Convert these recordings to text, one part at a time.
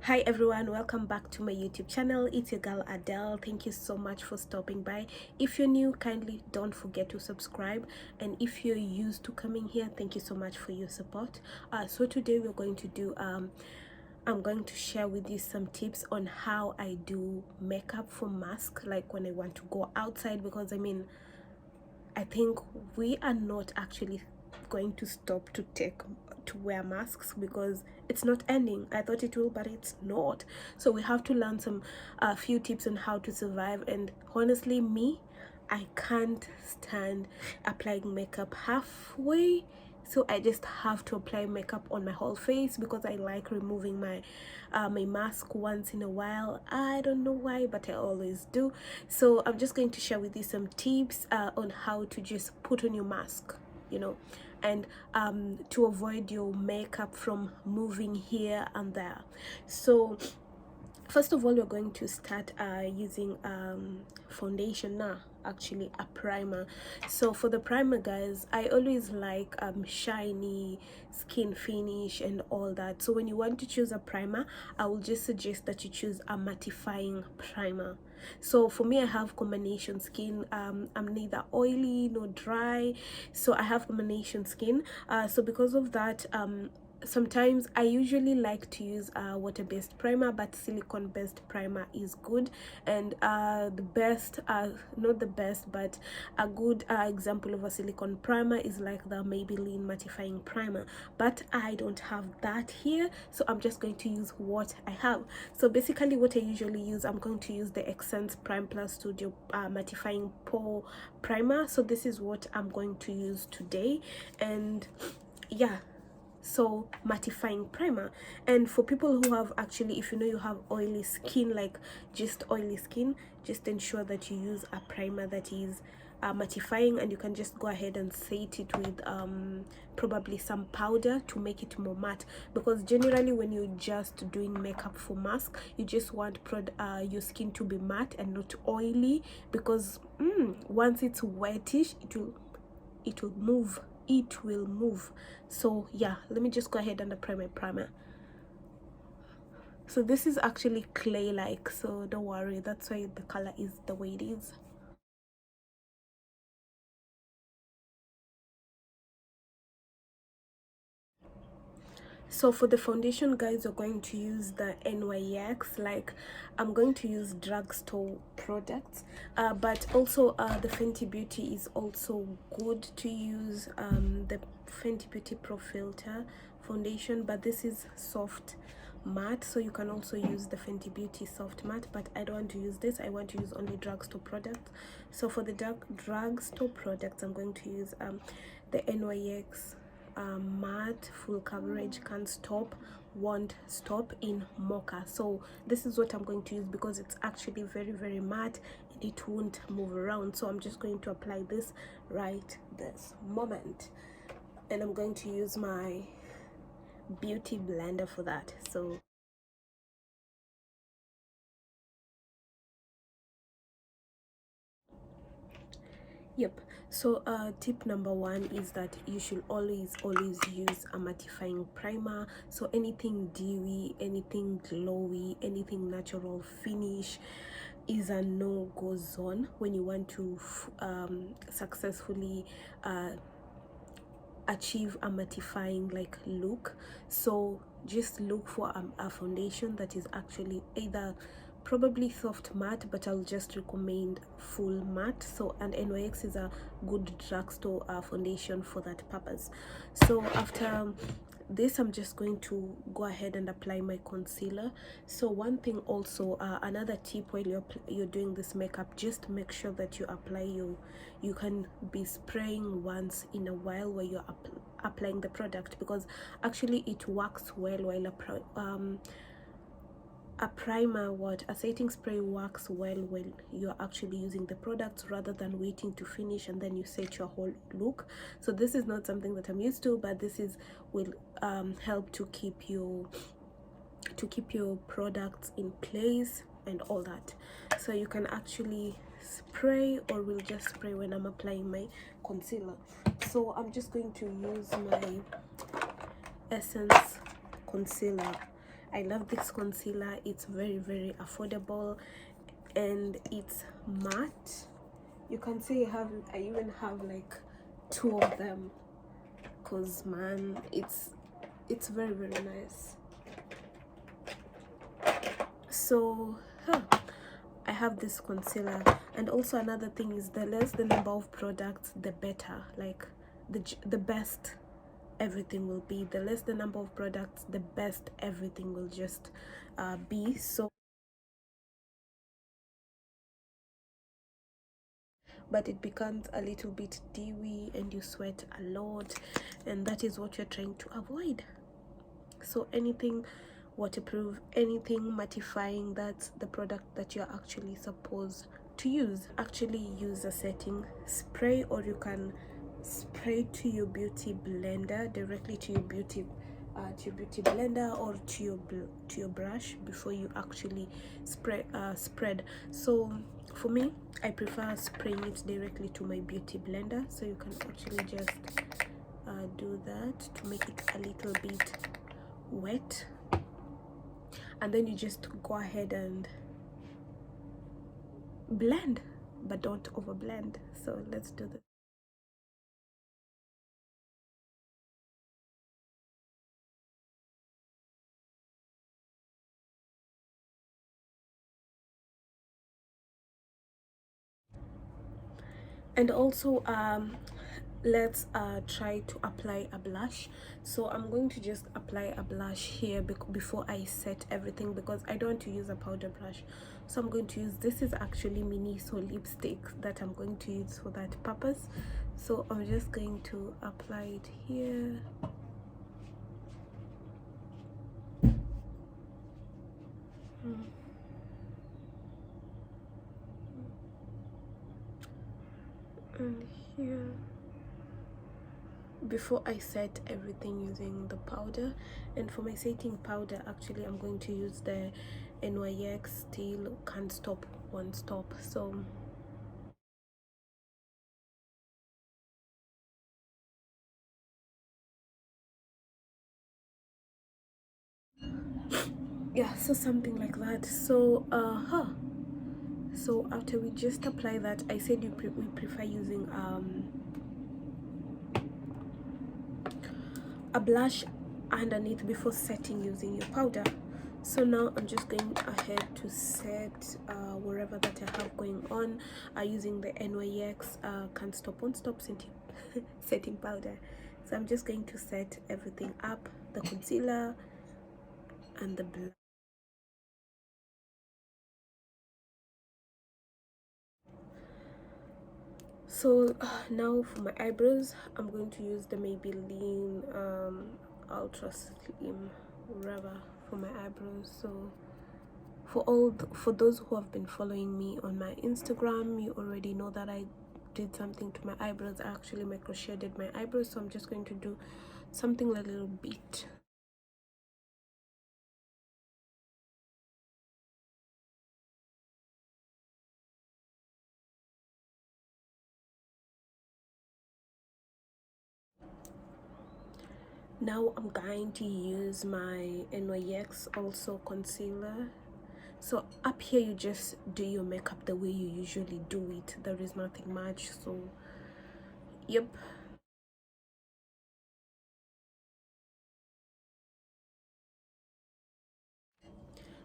Hi everyone, welcome back to my YouTube channel. It's your girl Adele. Thank you so much for stopping by. If you're new, kindly don't forget to subscribe, and if you're used to coming here, thank you so much for your support. So today we're going to do I'm going to share with you some tips on how I do makeup for mask, like when I want to go outside, because I think we are not actually going to stop to wear masks because it's not ending. I thought it will, but it's not. So we have to learn some few tips on how to survive. And honestly, I can't stand applying makeup halfway, so I just have to apply makeup on my whole face because I like removing my my mask once in a while. I don't know why, but I always do. So I'm just going to share with you some tips on how to just put on your mask, and to avoid your makeup from moving here and there. So first of all, we're going to start using foundation now, actually a primer. So for the primer, guys, I always like shiny skin finish and all that. So when you want to choose a primer, I will just suggest that you choose a mattifying primer. So for me, I have combination skin. I'm neither oily nor dry, so I have combination skin. So because of that, sometimes I usually like to use water-based primer, but silicone-based primer is good. And the best, not the best, but a good example of a silicone primer is like the Maybelline mattifying primer, but I don't have that here, so I'm just going to use what I have. So basically what I usually use, I'm going to use the Essence Prime Plus Studio mattifying pore primer. So this is what I'm going to use today. And yeah, so mattifying primer. And for people who have, actually, if you know you have oily skin, like just oily skin, just ensure that you use a primer that is mattifying, and you can just go ahead and set it with probably some powder to make it more matte, because generally when you're just doing makeup for mask, you just want your skin to be matte and not oily, because once it's wettish, it will move. So yeah, let me just go ahead and apply my primer. So this is actually clay like, so don't worry, that's why the color is the way it is. So for the foundation, guys, we're going to use the NYX. Like, I'm going to use Drugstore products, but also the Fenty Beauty is also good to use, the Fenty Beauty Pro Filter foundation, but this is soft matte, so you can also use the Fenty Beauty soft matte, but I don't want to use this. I want to use only Drugstore products. So for the Drugstore products, I'm going to use the NYX matte full coverage can't stop, won't stop in mocha. So this is what I'm going to use because it's actually very matte and it won't move around. So I'm just going to apply this right this moment, and I'm going to use my beauty blender for that. So yep, so tip number one is that you should always use a mattifying primer. So anything dewy, anything glowy, anything natural finish is a no-go zone when you want to successfully achieve a mattifying like look. So just look for a foundation that is actually either probably soft matte, but I'll just recommend full matte. So, and NYX is a good drugstore foundation for that purpose. So after this, I'm just going to go ahead and apply my concealer. So one thing also, another tip while you're doing this makeup, just make sure that you apply you can be spraying once in a while while you're applying the product, because actually it works well while a primer, a setting spray works well when you're actually using the products, rather than waiting to finish and then you set your whole look. So this is not something that I'm used to, but this will help to keep your products in place and all that. So you can actually spray, or will just spray when I'm applying my concealer. So I'm just going to use my Essence concealer, I love this concealer. It's very affordable, and it's matte. You can see I even have like 2 of them, because man, it's very nice. So I have this concealer. And also another thing is, the less the number of products, the better. Like the best everything will be. The less the number of products, the best everything will just be. So but it becomes a little bit dewy and you sweat a lot, and that is what you're trying to avoid. So anything waterproof, anything mattifying, that's the product that you're actually supposed to use. Actually use a setting spray, or you can spray to your beauty blender, directly to your beauty blender, or to your brush before you actually spread. So for me, I prefer spraying it directly to my beauty blender. So you can actually just do that to make it a little bit wet, and then you just go ahead and blend, but don't over blend. So let's do this. And also let's try to apply a blush. So I'm going to just apply a blush here before I set everything, because I don't want to use a powder brush. So I'm going to use, this is actually Miniso lipstick that I'm going to use for that purpose. So I'm just going to apply it here. And here, before I set everything using the powder. And for my setting powder, actually I'm going to use the NYX Still Can't Stop Won't Stop. So yeah, so something like that. So so after we just apply that, I said we prefer using a blush underneath before setting using your powder. So now I'm just going ahead to set wherever that I have going on using the NYX Can't Stop Won't Stop setting powder. So I'm just going to set everything up, the concealer and the blush. So now for my eyebrows, I'm going to use the Maybelline Ultra Slim Rubber for my eyebrows. So for those who have been following me on my Instagram, you already know that I did something to my eyebrows. I actually micro shaded my eyebrows, so I'm just going to do something a little bit. Now I'm going to use my NYX also concealer. So up here you just do your makeup the way you usually do it. There is nothing much. So yep.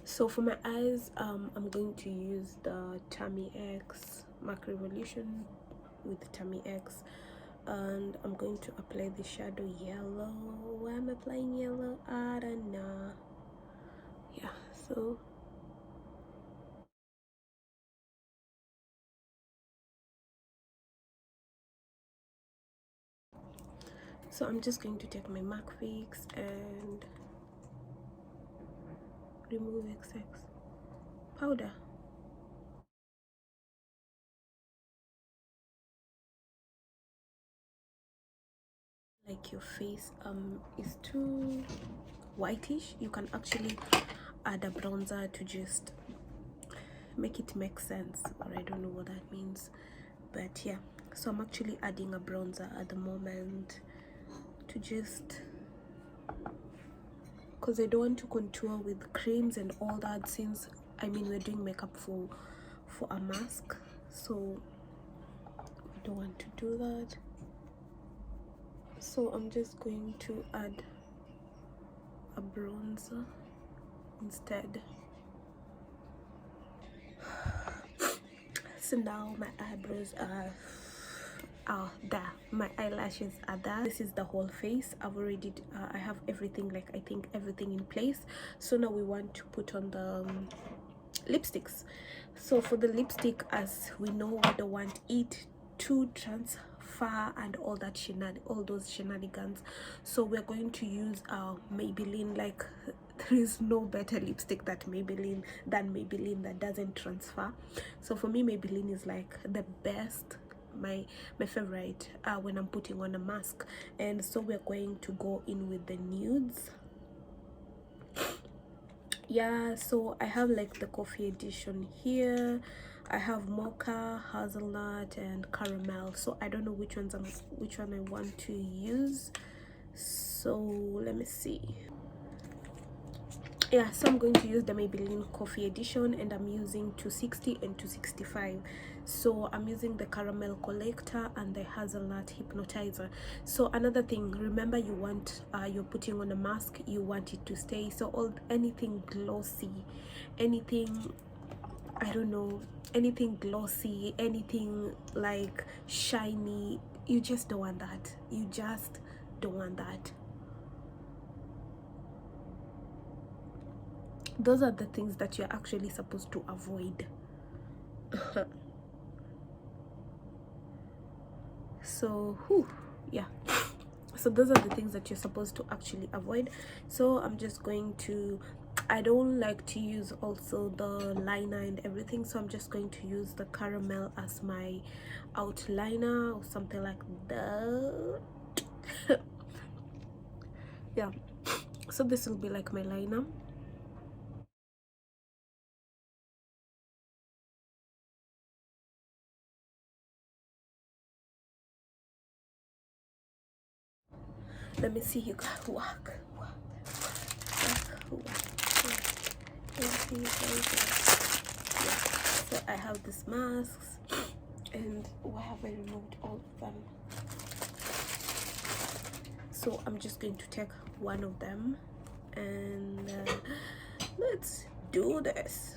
So for my eyes, I'm going to use the Tammy X MAC Revolution with Tammy X, and I'm going to apply the shadow yellow. Why am I applying yellow? I don't know. Yeah, so I'm just going to take my MAC Fix and remove excess powder. Like your face is too whitish, you can actually add a bronzer to just make it make sense, or I don't know what that means, but yeah. So I'm actually adding a bronzer at the moment to just because I don't want to contour with creams and all that, since I mean we're doing makeup for a mask, so we don't want to do that. So I'm just going to add a bronzer instead. So now my eyebrows are there, my eyelashes are there. This is the whole face. I've already I have everything, like I think everything in place. So now we want to put on the lipsticks. So for the lipstick, as we know, we don't want it to transfer and all that all those shenanigans. So we're going to use Maybelline. Like, there is no better lipstick than Maybelline that doesn't transfer. So for me, Maybelline is like the best, my favorite when I'm putting on a mask. And so we're going to go in with the nudes. Yeah, so I have like the coffee edition here. I have mocha, hazelnut, and caramel. So I don't know which one I want to use. So let me see. Yeah, so I'm going to use the Maybelline coffee edition, and I'm using 260 and 265. So I'm using the caramel collector and the hazelnut hypnotizer. So another thing, remember, you want you're putting on a mask, you want it to stay. So anything glossy, anything, I don't know, anything glossy, anything like shiny, you just don't want that. You just don't want that. Those are the things that you're actually supposed to avoid. So yeah, so those are the things that you're supposed to actually avoid. So I'm just going to, I don't like to use also the liner and everything, so I'm just going to use the caramel as my outliner or something like that. Yeah, so this will be like my liner. Let me see you guys. Work. Yeah, so I have these masks, and why have I removed all of them? So I'm just going to take one of them, and let's do this.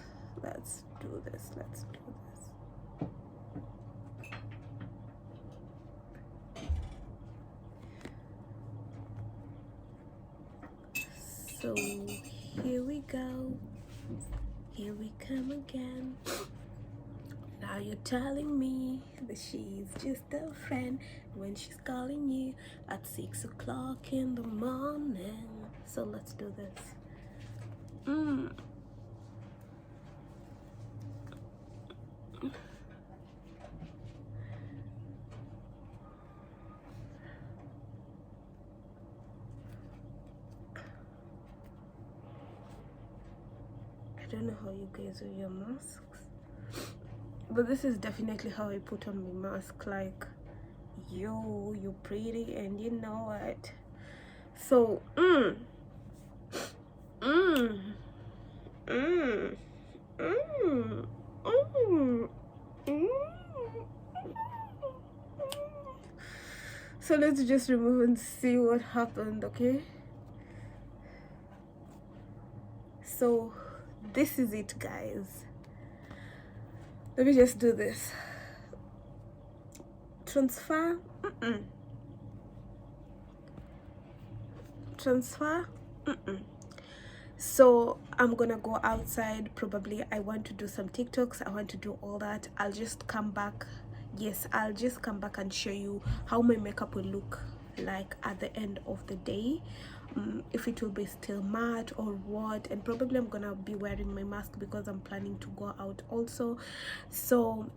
So here we go, here we come again. Now you're telling me that she's just a friend when she's calling you at 6 o'clock in the morning. So let's do this. I don't know how you guys wear your masks, but this is definitely how I put on my mask. Like, yo, you're pretty and you know it. So so let's just remove and see what happened. Okay, so this is it, guys. Let me just do this. Transfer. Transfer. So I'm gonna go outside. Probably I want to do some TikToks, I want to do all that. I'll just come back. Yes, I'll just come back and show you how my makeup will look like at the end of the day, if it will be still matte or what. And probably I'm gonna be wearing my mask because I'm planning to go out also. So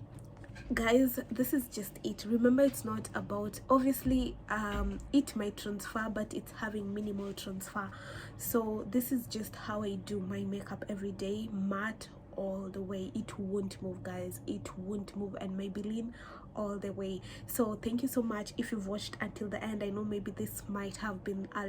guys, this is just it. Remember, it's not about, obviously it might transfer, but it's having minimal transfer. So this is just how I do my makeup every day, matte all the way. It won't move, guys, it won't move. And Maybelline all the way. So thank you so much if you've watched until the end. I know maybe this might have been a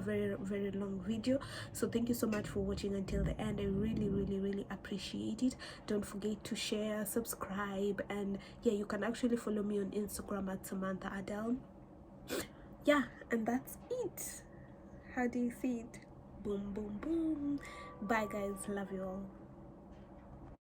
very long video, so thank you so much for watching until the end. I really appreciate it. Don't forget to share, subscribe, and yeah, you can actually follow me on Instagram at Samantha Adel. Yeah, and that's it. How do you see it? Boom boom boom. Bye guys, love you all.